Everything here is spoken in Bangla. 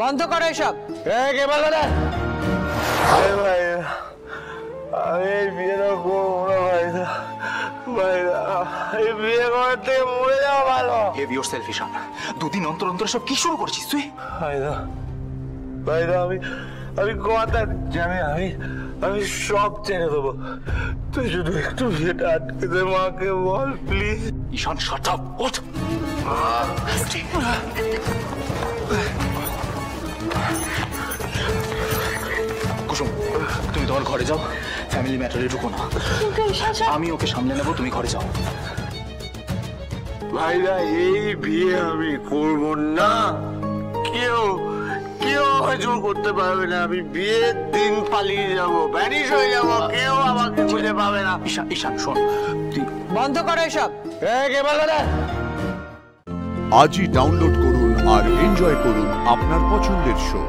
বন্ধ করো এসব। কে বললো রে? ভাই আমি বিয়েটা করবো না ভাই। ভাই এই বিয়ে করার থেকে মরে যাওয়া ভালো। হেভ ইউর সেলফ ঈশান। দুদিন অন্তর অন্তর সব কি শুরু করছিস তুই? ভাইদা আমি কথা জানি, আমি সব ছেড়ে দেবো। তুই শুধু একটু বিয়েটা আটকে দে, মাকে বল প্লিজ। Ishan shut up. ওঠ। কুসুম, তুমি তোমার ঘরে যাও, ফ্যামিলি ম্যাটারে ঢুকো না। আমি ওকে সামলে নেবো, তুমি ঘরে যাও। ভাইদা এই বিয়ে আমি করব না। কেউ আমাকে জোর করতে পারবে না। আমি বিয়ের দিন পালিয়ে যাব, ব্যানিশ হয়ে যাব, কেউ আমাকে খুঁজে পাবে না। ঈশান শোন, তুই বন্ধ করো এসব। কে বললো রে? আজই ডাউনলোড করুন আর এনজয় করুন আপনার পছন্দের শো।